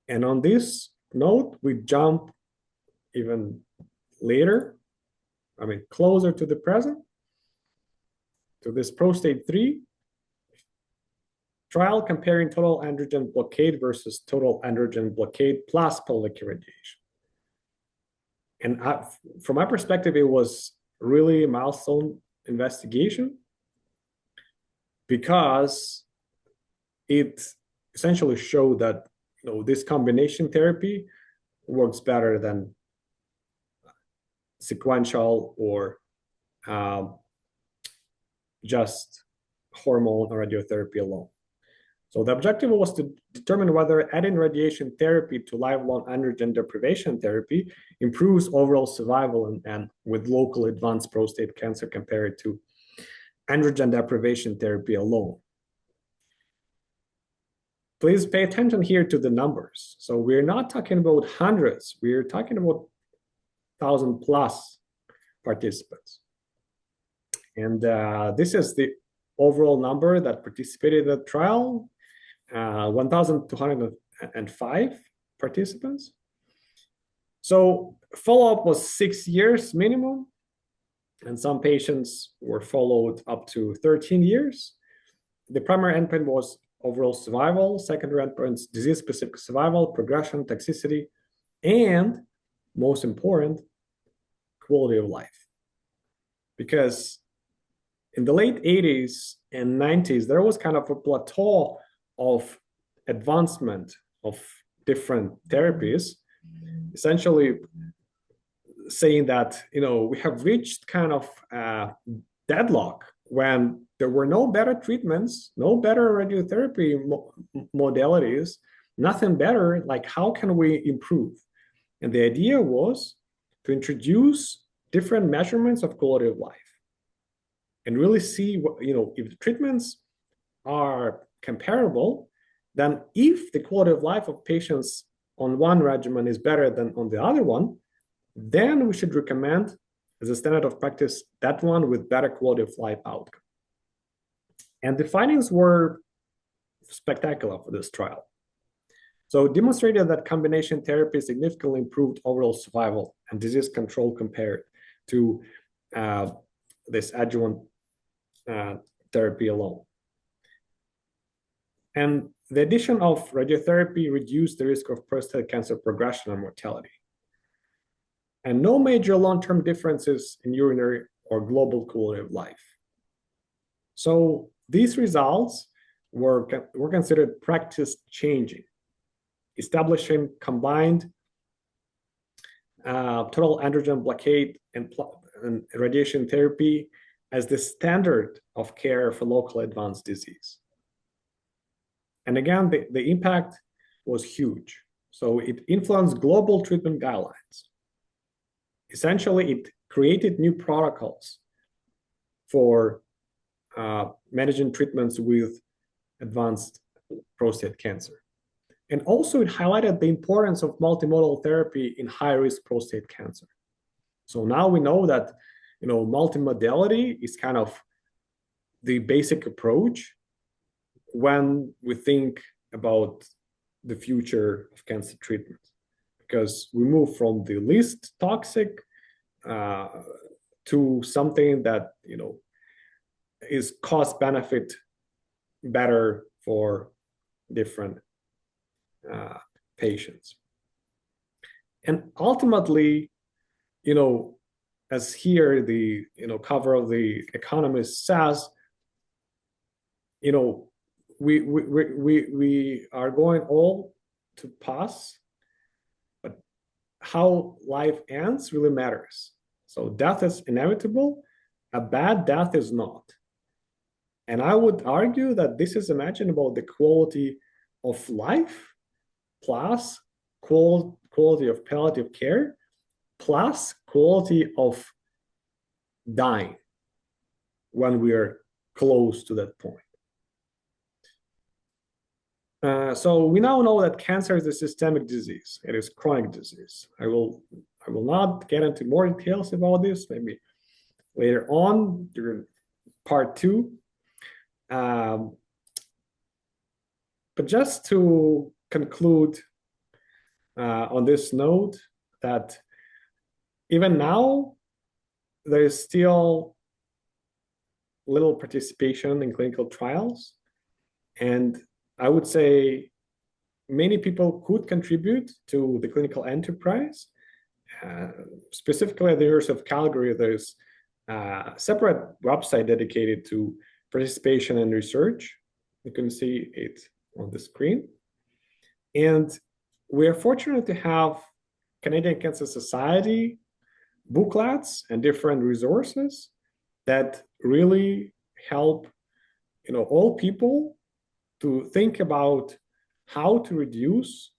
And on this note, we jump even later, closer to the present, to this prostate 3 trial comparing total androgen blockade versus total androgen blockade plus pelvic irradiation. And from my perspective, it was really a milestone investigation because it essentially showed that this combination therapy works better than sequential or just hormone or radiotherapy alone. So the objective was to determine whether adding radiation therapy to lifelong androgen deprivation therapy improves overall survival and with local advanced prostate cancer compared to androgen deprivation therapy alone. Please pay attention here to the numbers. So we're not talking about hundreds, we're talking about 1,000+ participants. And this is the overall number that participated in the trial, 1,205 participants. So follow-up was 6 years minimum, and some patients were followed up to 13 years. The primary endpoint was overall survival, secondary endpoints, disease-specific survival, progression, toxicity, and most important, quality of life. Because in the late 80s and 90s, there was kind of a plateau of advancement of different therapies, essentially saying that, we have reached kind of deadlock when there were no better treatments, no better radiotherapy modalities, nothing better, like how can we improve? And the idea was to introduce different measurements of quality of life and really see what, if the treatments are comparable, then if the quality of life of patients on one regimen is better than on the other one, then we should recommend as a standard of practice that one with better quality of life outcome. And the findings were spectacular for this trial. So it demonstrated that combination therapy significantly improved overall survival and disease control compared to this adjuvant therapy alone. And the addition of radiotherapy reduced the risk of prostate cancer progression and mortality. And no major long-term differences in urinary or global quality of life. So these results were considered practice-changing, establishing combined total androgen blockade and radiation therapy as the standard of care for local advanced disease. And again, the impact was huge. So it influenced global treatment guidelines. Essentially, it created new protocols for managing treatments with advanced prostate cancer. And also it highlighted the importance of multimodal therapy in high-risk prostate cancer. So now we know that, multimodality is kind of the basic approach when we think about the future of cancer treatment, because we move from the least toxic to something that, is cost benefit better for different patients. And ultimately, as here the cover of the Economist says, we are going all to pass, but how life ends really matters. So death is inevitable, a bad death is not. And I would argue that this is imaginable the quality of life plus quality of palliative care plus quality of dying when we are close to that point. So we now know that cancer is a systemic disease. It is chronic disease. I will not get into more details about this, maybe later on during part 2. But just to conclude on this note, that even now there is still little participation in clinical trials, and I would say many people could contribute to the clinical enterprise. Specifically at the University of Calgary, there's a separate website dedicated to participation in research. You can see it on the screen. And we are fortunate to have Canadian Cancer Society booklets and different resources that really help all people to think about how to reduce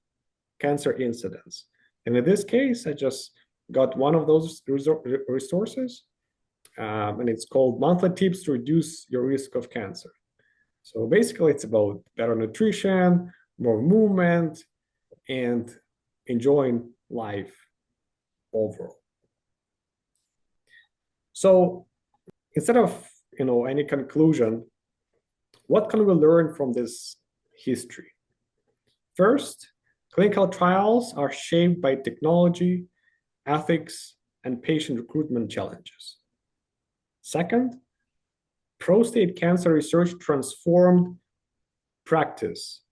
cancer incidence. And in this case, I just got one of those resources, and it's called Monthly Tips to Reduce Your Risk of Cancer. So basically, it's about better nutrition, more movement, and enjoying life overall. So instead of any conclusion, what can we learn from this history? First, clinical trials are shaped by technology, ethics, and patient recruitment challenges. Second, prostate cancer research transformed practice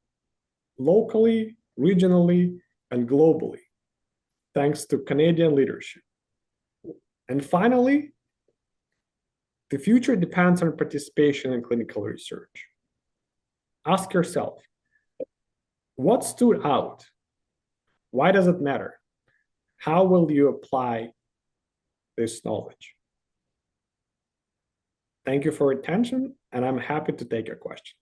locally, regionally, and globally, thanks to Canadian leadership. And finally, the future depends on participation in clinical research. Ask yourself, what stood out? Why does it matter? How will you apply this knowledge? Thank you for your attention, and I'm happy to take your questions.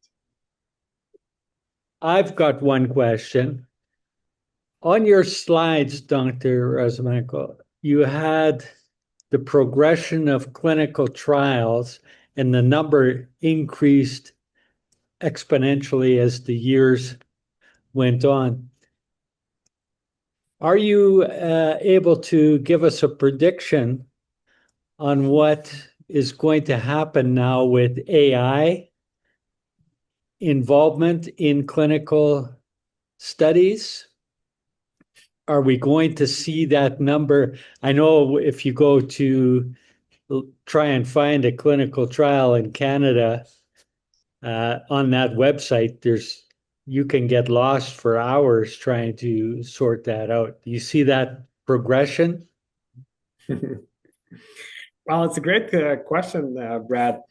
I've got one question. On your slides, Dr. Razumenko, you had the progression of clinical trials, and the number increased exponentially as the years went on. Are you able to give us a prediction on what is going to happen now with AI involvement in clinical studies? Are we going to see that number? I know if you go to try and find a clinical trial in Canada, on that website, you can get lost for hours trying to sort that out. Do you see that progression? Well, it's a great question, Brad,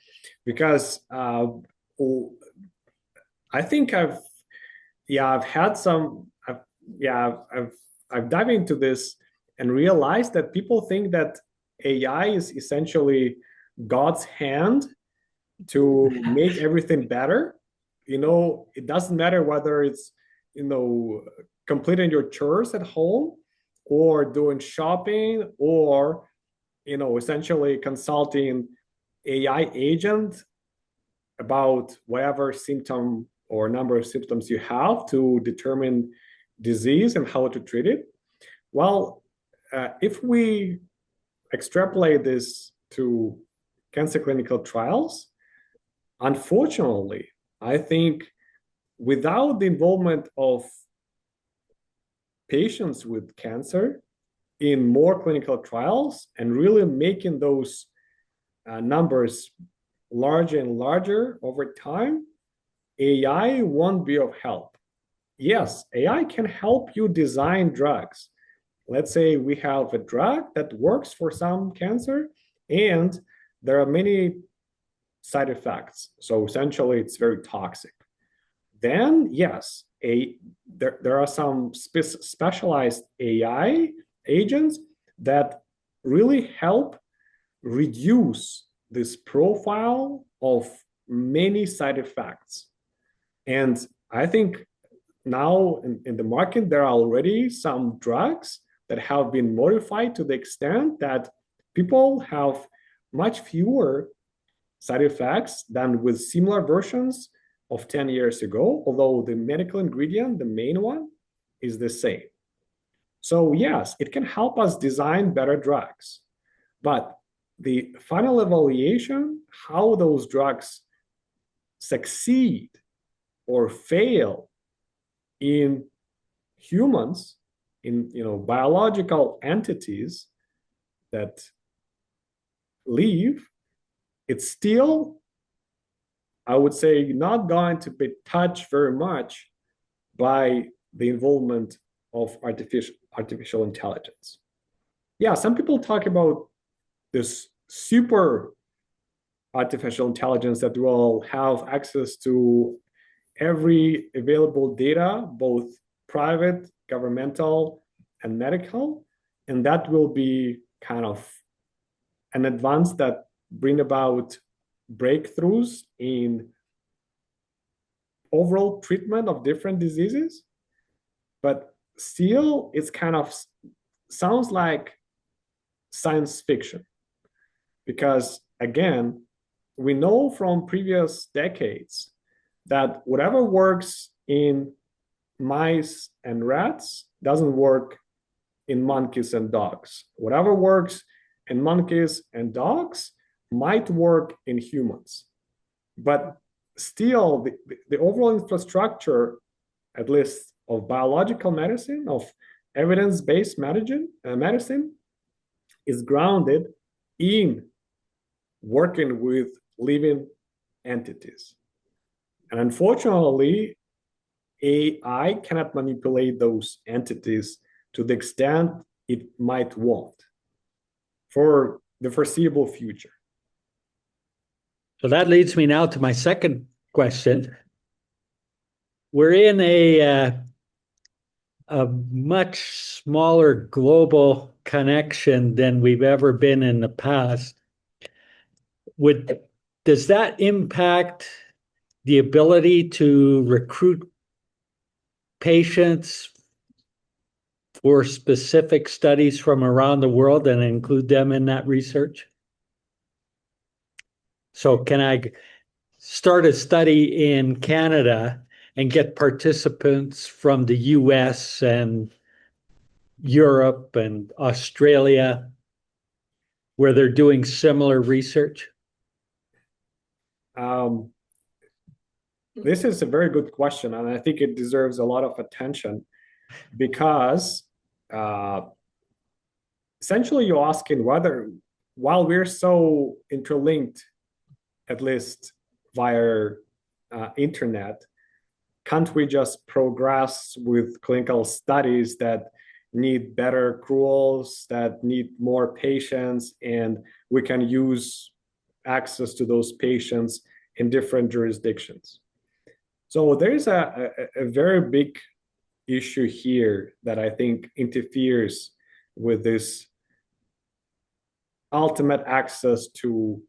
because I think I've dived into this and realized that people think that AI is essentially God's hand to make everything better. It doesn't matter whether it's completing your chores at home, or doing shopping, or essentially consulting AI agent about whatever symptom or number of symptoms you have to determine disease and how to treat it. Well, if we extrapolate this to cancer clinical trials, unfortunately, I think without the involvement of patients with cancer in more clinical trials and really making those numbers larger and larger over time, AI won't be of help. Yes, AI can help you design drugs. Let's say we have a drug that works for some cancer, and there are many side effects. So essentially, it's very toxic. Then, yes, there are some specialized AI agents that really help reduce this profile of many side effects. And I think now in the market, there are already some drugs that have been modified to the extent that people have much fewer side effects than with similar versions of 10 years ago, although the medical ingredient, the main one, is the same. So yes, it can help us design better drugs, but the final evaluation, how those drugs succeed or fail in humans, in biological entities that live, it's still, I would say, not going to be touched very much by the involvement of artificial intelligence. Yeah, some people talk about this super artificial intelligence that will have access to every available data, both private, governmental, and medical, and that will be kind of an advance that bring about breakthroughs in overall treatment of different diseases. But still, it's kind of sounds like science fiction, because again, we know from previous decades that whatever works in mice and rats doesn't work in monkeys and dogs. Whatever works in monkeys and dogs might work in humans. But still, the overall infrastructure, at least of biological medicine, of evidence-based medicine, is grounded in working with living entities. And unfortunately, AI cannot manipulate those entities to the extent it might want for the foreseeable future. So that leads me now to my second question. We're in a much smaller global connection than we've ever been in the past. Does that impact the ability to recruit patients for specific studies from around the world and include them in that research? So can I start a study in Canada and get participants from the US and Europe and Australia where they're doing similar research? This is a very good question, and I think it deserves a lot of attention, because essentially you're asking whether, while we're so interlinked, at least via internet, can't we just progress with clinical studies that need better accruals, that need more patients, and we can use access to those patients in different jurisdictions? So there is a very big issue here that I think interferes with this ultimate access to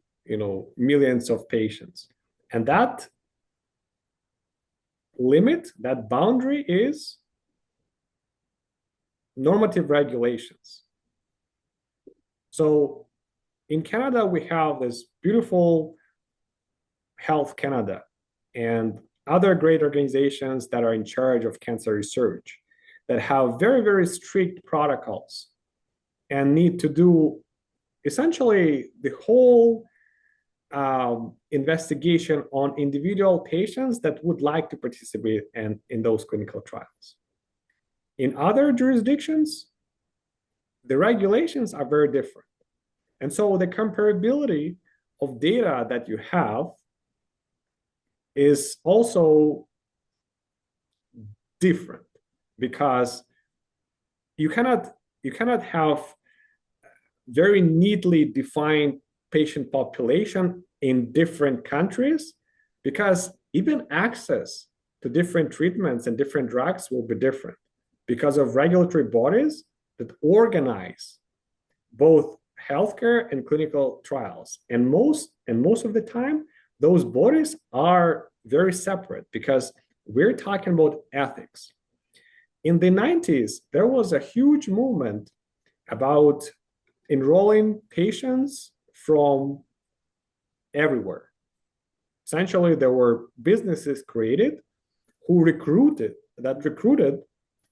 millions of patients, and that limit, that boundary is normative regulations. So in Canada, we have this beautiful Health Canada and other great organizations that are in charge of cancer research that have very, very strict protocols and need to do essentially the whole investigation on individual patients that would like to participate in those clinical trials. In other jurisdictions, the regulations are very different. And so the comparability of data that you have is also different because you cannot have very neatly defined patient population in different countries because even access to different treatments and different drugs will be different because of regulatory bodies that organize both healthcare and clinical trials. And most of the time, those bodies are very separate because we're talking about ethics. In the 90s, there was a huge movement about enrolling patients from everywhere. Essentially, there were businesses created who recruited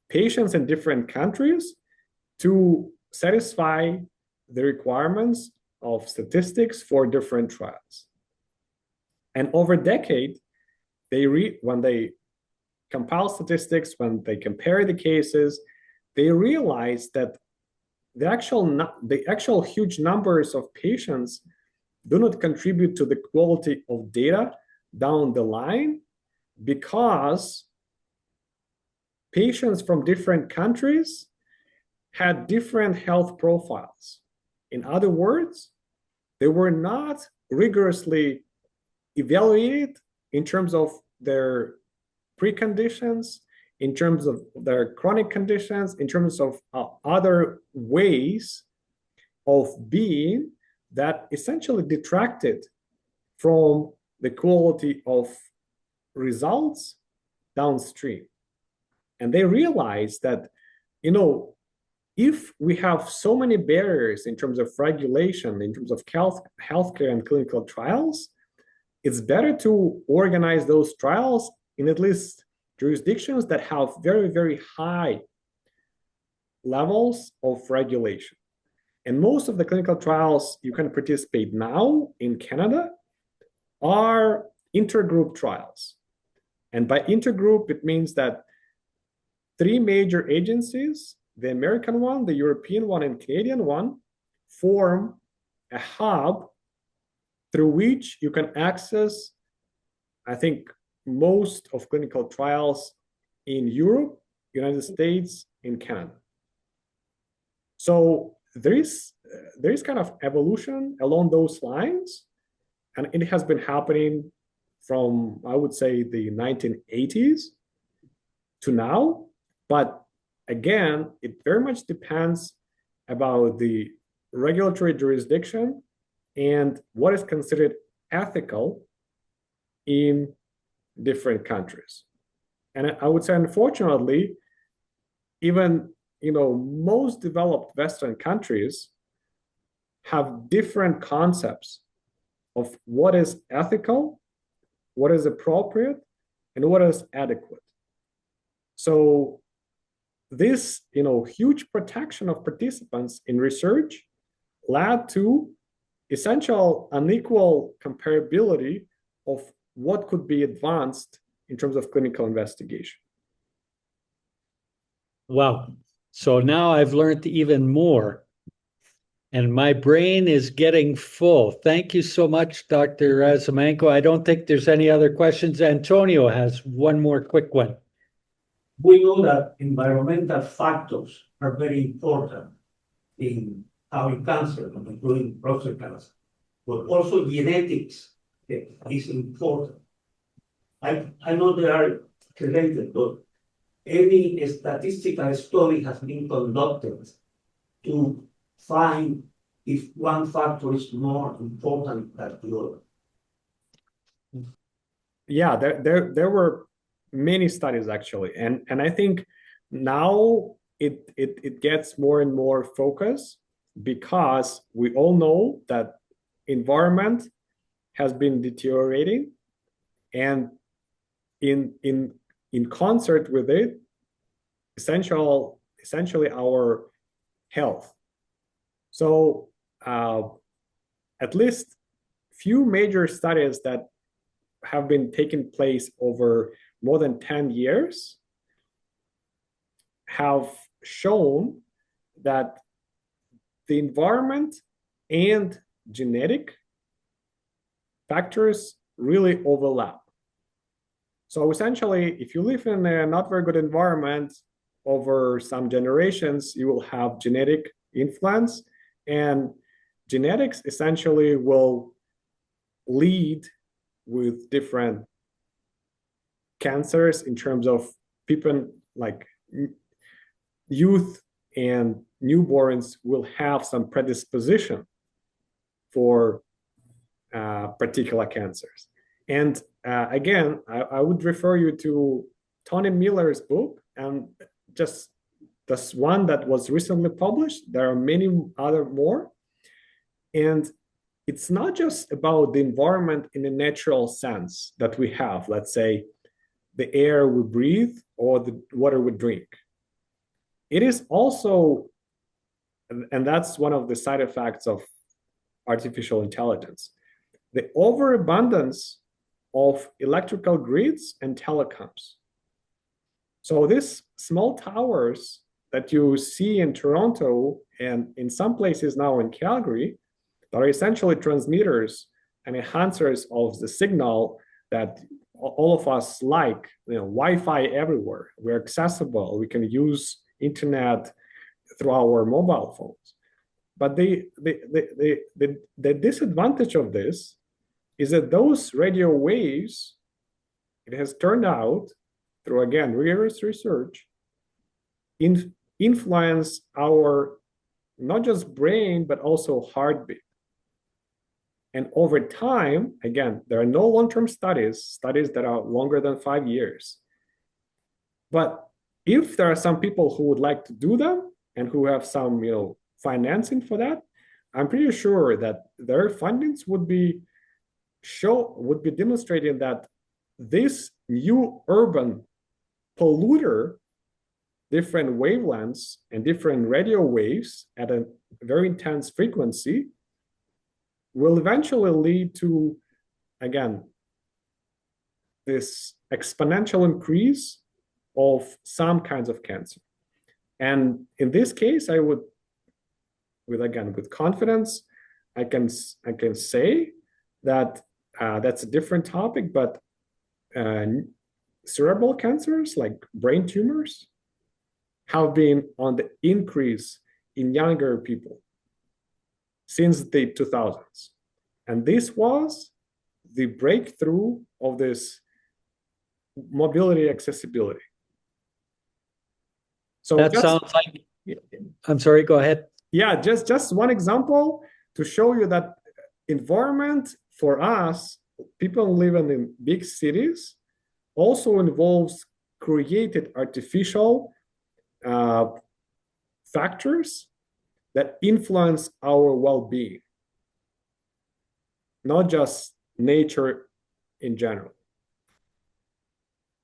patients in different countries to satisfy the requirements of statistics for different trials. And over a decade, when they compile statistics, when they compare the cases, they realize that the actual huge numbers of patients do not contribute to the quality of data down the line because patients from different countries had different health profiles. In other words, they were not rigorously evaluated in terms of their preconditions, in terms of their chronic conditions, in terms of other ways of being that essentially detracted from the quality of results downstream. And they realized that, if we have so many barriers in terms of regulation, in terms of healthcare and clinical trials, it's better to organize those trials in at least jurisdictions that have very, very high levels of regulation. And most of the clinical trials you can participate now in Canada are intergroup trials. And by intergroup, it means that 3 major agencies, the American one, the European one, and Canadian one, form a hub through which you can access, I think, most of clinical trials in Europe, United States, and Canada. So there is kind of evolution along those lines, and it has been happening from, I would say, the 1980s to now. But again, it very much depends about the regulatory jurisdiction and what is considered ethical in different countries. And I would say, unfortunately, even most developed Western countries have different concepts of what is ethical, what is appropriate, and what is adequate. So this huge protection of participants in research led to essential unequal comparability of what could be advanced in terms of clinical investigation. Wow. So now I've learned even more, and my brain is getting full. Thank you so much, Dr. Razumenko. I don't think there's any other questions. Antonio has one more quick one. We know that environmental factors are very important in having cancer, including prostate cancer, but also genetics is important. I know they are related, but any statistical study has been conducted to find if one factor is more important than the other. Yeah, there were many studies actually, and I think now it gets more and more focus because we all know that environment has been deteriorating, and in concert with it, essentially our health. So at least few major studies that have been taking place over more than 10 years have shown that the environment and genetic factors really overlap. So essentially, if you live in a not very good environment over some generations, you will have genetic influence, and genetics essentially will lead with different cancers in terms of people like youth and newborns will have some predisposition for particular cancers. And again, I would refer you to Tony Miller's book, and just this one that was recently published. There are many other more. And it's not just about the environment in a natural sense that we have, let's say, the air we breathe or the water we drink. It is also, and that's one of the side effects of artificial intelligence, the overabundance of electrical grids and telecoms. So these small towers that you see in Toronto and in some places now in Calgary that are essentially transmitters and enhancers of the signal that all of us like, Wi-Fi everywhere. We're accessible. We can use internet through our mobile phones. But the disadvantage of this is that those radio waves, it has turned out through, again, rigorous research, influence our not just brain, but also heartbeat. And over time, again, there are no long-term studies that are longer than 5 years. But if there are some people who would like to do them and who have some, financing for that, I'm pretty sure that their findings would be demonstrating that this new urban polluter, different wavelengths and different radio waves at a very intense frequency, will eventually lead to, again, this exponential increase of some kinds of cancer. And in this case, I would, with confidence, I can say that that's a different topic, but cerebral cancers like brain tumors have been on the increase in younger people since the 2000s. And this was the breakthrough of this mobility accessibility. So that sounds like, I'm sorry, go ahead. Yeah, just one example to show you that environment for us, people living in big cities, also involves created artificial factors that influence our well-being, not just nature in general.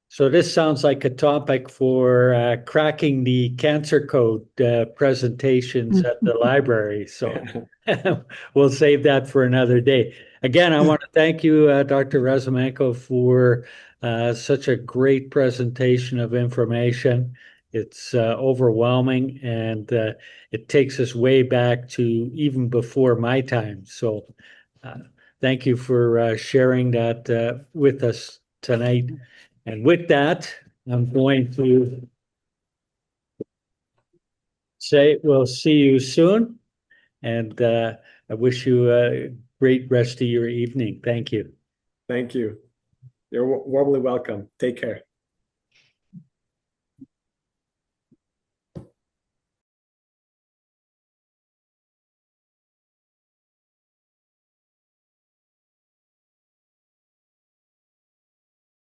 So this sounds like a topic for cracking the cancer code presentations at the library. So we'll save that for another day. Again, I want to thank you, Dr. Razumenko, for such a great presentation of information. It's overwhelming, and it takes us way back to even before my time. So thank you for sharing that with us tonight. And with that, I'm going to say we'll see you soon. And I wish you a great rest of your evening. Thank you. Thank you. You're warmly welcome. Take care.